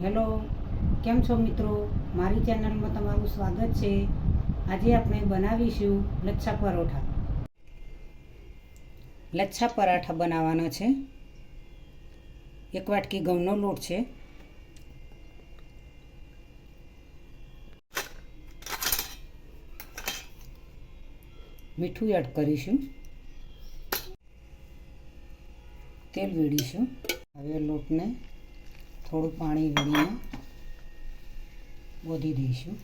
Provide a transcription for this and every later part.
Hello, કેમ છો મિત્રો? મારી ચેનલમાં તમારું સ્વાગત છે. આજે આપણે બનાવીશું લચ્છા પરોઠા. લચ્છા પરાઠા બનાવવાના છે. 1 વાટકી ઘઉંનો લોટ છે. મીઠું એડ કરીશું. તેલ વેડીશું. હવે લોટને થોડું પાણી વેડીને બોધી દઈશું.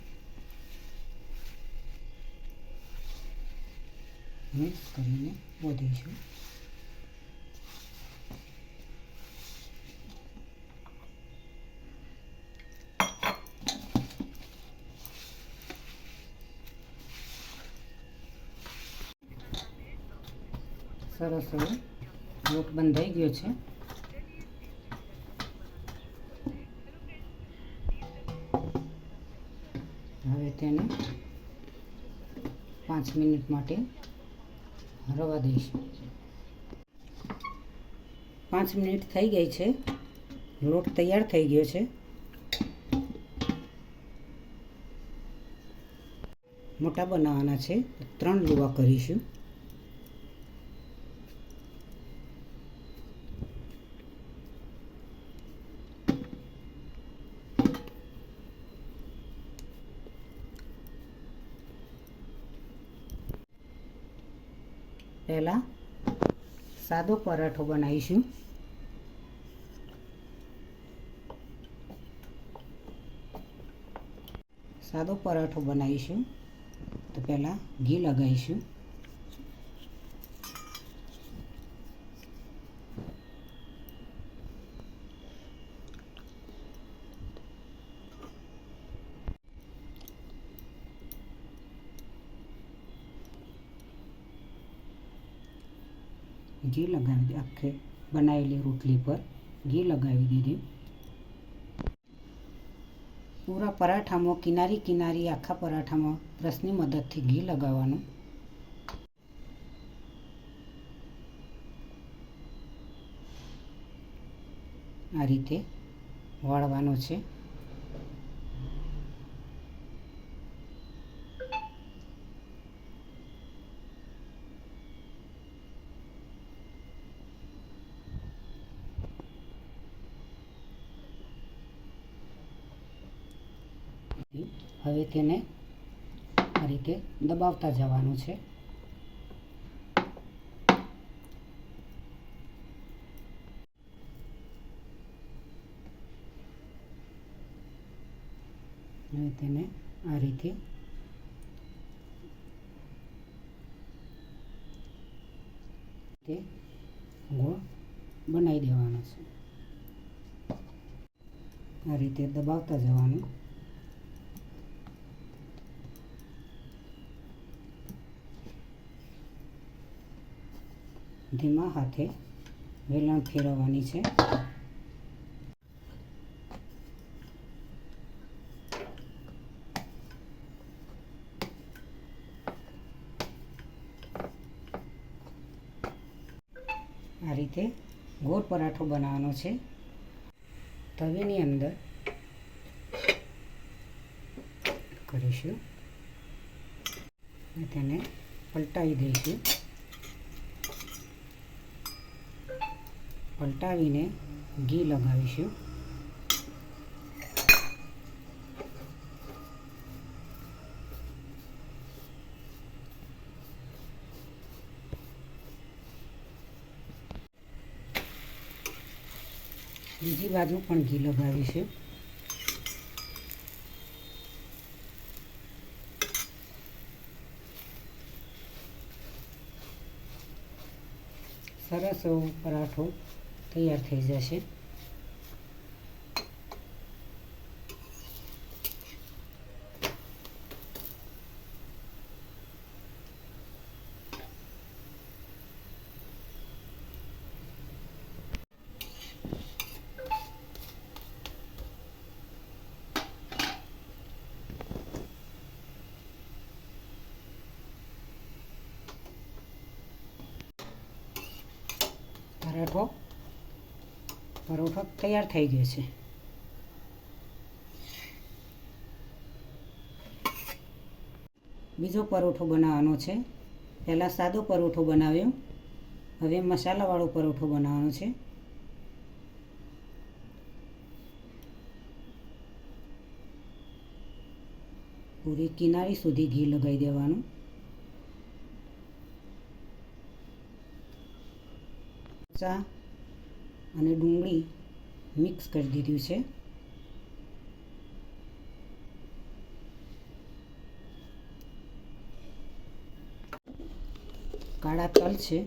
મિક્સ કરીને બોધીશું. સરસ એવો લોટ બંધાઈ ગયો છે. હવે તેને 5 મિનિટ માટે રવા દઈશું. 5 મિનિટ થઈ ગઈ છે. લોટ તૈયાર થઈ ગયો છે. મોટા બનાવવાના છે. 3 લુવા કરીશું. પહેલાં સાદો પરાઠો બનાવીશું. સાદો પરાઠો બનાવીશું તો પહેલાં ઘી લગાવીશું. ઘી લગાવી આખે બનાવેલી રોટલી પર ઘી લગાવી દીધી. પૂરા પરાઠામાં કિનારી આખા પરાઠામાં બ્રશની મદદથી ઘી લગાવવાનું. આ રીતે વાળવાનો છે. હવે તેને આ રીતે દબાવતા જવાનું છે. હવે તેને આ રીતે ગોળ બનાવી દેવાનો છે. આ રીતે દબાવતા જવાનું. ધીમા હાથે વેલણ ફેરવવાની છે. આ રીતે ગોળ પરાઠો બનાવવાનો છે. તવીની અંદર કરીશું અને તેને પલટાવી દઈશું. પલટાવીને ઘી લગાવીશું. બીજી બાજુ પણ ઘી લગાવીશું. સરસ એવો પરાઠો તૈયાર થઈ જશે. પરોઠો તૈયાર થઈ ગયો છે. બીજો પરોઠો બનાવવાનો છે. પહેલાં સાદો પરોઠો બનાવ્યો, હવે મસાલાવાળો પરોઠો બનાવવાનો છે. પૂરી કિનારી સુધી ઘી લગાવી દેવાનું. મરચાં અને ડુંગળી મિક્સ કરી દીધું છે. કાળા તલ છે,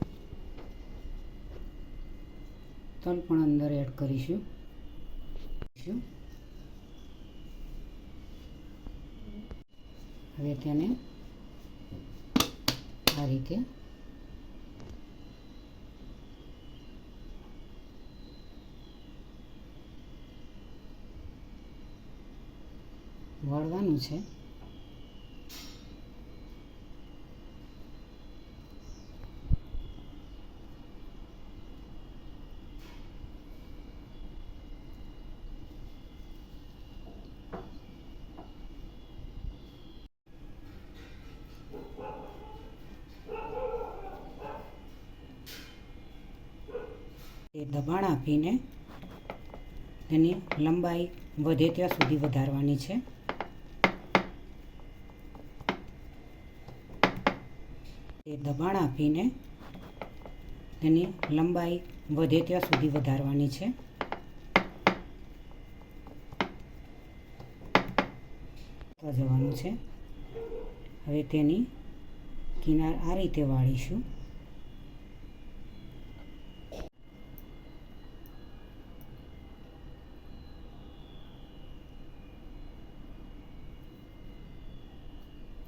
તલ પણ અંદર એડ કરીશું. હવે તેને આ રીતે વળવાનું છે. એ દબાણ આપીને તેની લંબાઈ વધે ત્યાં સુધી વધારવાની છે. એ દબાણ આપીને તેની લંબાઈ વધે ત્યાં સુધી વધારવાની છે. જવાનું છે. હવે તેની કિનાર આ રીતે વાળીશું.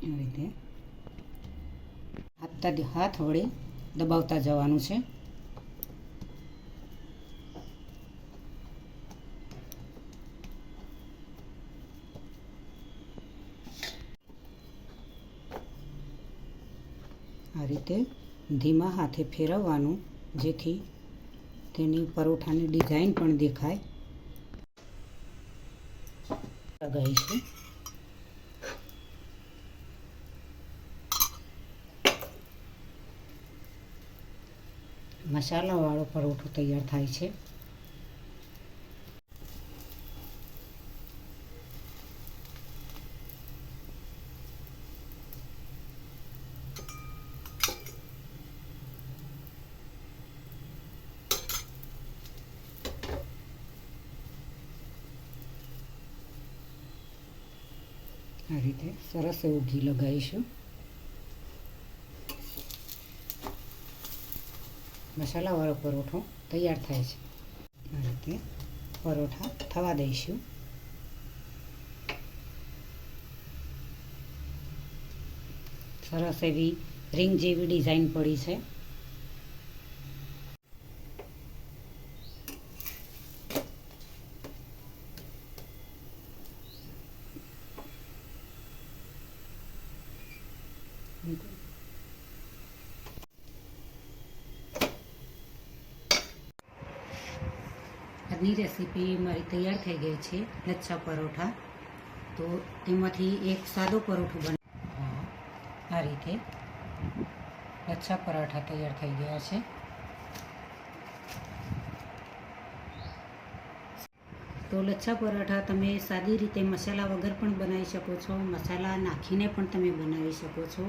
આ રીતે હાથ વડે દબાવતા જવાનું છે. આ રીતે ધીમા હાથે ફેરવવાનું, જેથી તેની પરોઠાની ડિઝાઇન પણ દેખાય. લગાવીશું. મસાલાવાળો પરોઠો તૈયાર થાય છે. આ રીતે સરસ એવું ઘી લગાવીશું. મસાલાવાળો પરોઠો તૈયાર થાય છે. આ રીતે પરોઠા થવા દઈશું. સરસ એવી રિંગ જેવી ડિઝાઇન પડી છે. આજની રેસીપી મારી તૈયાર થઈ ગઈ છે, લચ્છા પરોઠા. તો તેમાંથી એક સાદો પરોઠો આ રીતે લચ્છા પરાઠા તૈયાર થઈ ગયા છે. તો લચ્છા પરાઠા તમે સાદી રીતે મસાલા વગર પણ બનાવી શકો છો, મસાલા નાખીને પણ તમે બનાવી શકો છો.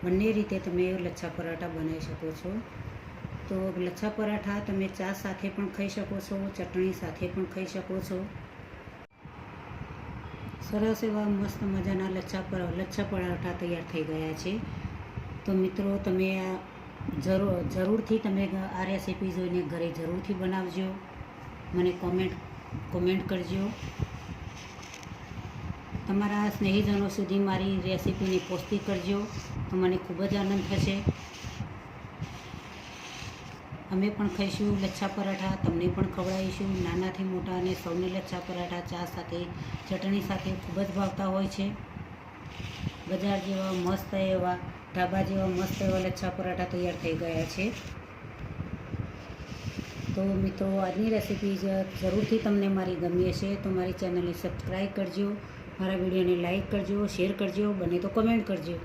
બંને રીતે તમે લચ્છા પરાઠા બનાવી શકો છો. તો લચ્છા પરાઠા તમે ચા સાથે પણ ખાઈ શકો છો, ચટણી સાથે પણ ખાઈ શકો છો. સરસ એવા મસ્ત મજાના લચ્છા પરાઠા તૈયાર થઈ ગયા છે. તો મિત્રો તમે જરૂરથી તમે આ રેસીપી જોઈને ઘરે જરૂરથી બનાવજો. મને કોમેન્ટ કરજો. તમારા સ્નેહીજનો સુધી મારી રેસીપીને પહોંચતી કરજો, તો મને ખૂબ જ આનંદ થશે. અમે પણ ખાઈશું લચ્છા પરાઠા, તમને પણ ખવડાવીશું. નાનાથી મોટા અને સૌને લચ્છા પરાઠા ચા સાથે ચટણી સાથે ખૂબ જ ભાવતા હોય છે. બજાર જેવા મસ્ત એવા, ઢાબા જેવા મસ્ત એવા લચ્છા પરાઠા તૈયાર થઈ ગયા છે. તો મિત્રો આજની રેસીપી જરૂરથી તમને મારી ગમી હશે તો મારી ચેનલને સબસ્ક્રાઈબ કરજો, મારા વિડીયોને લાઈક કરજો, શેર કરજો, બને તો કમેન્ટ કરજો.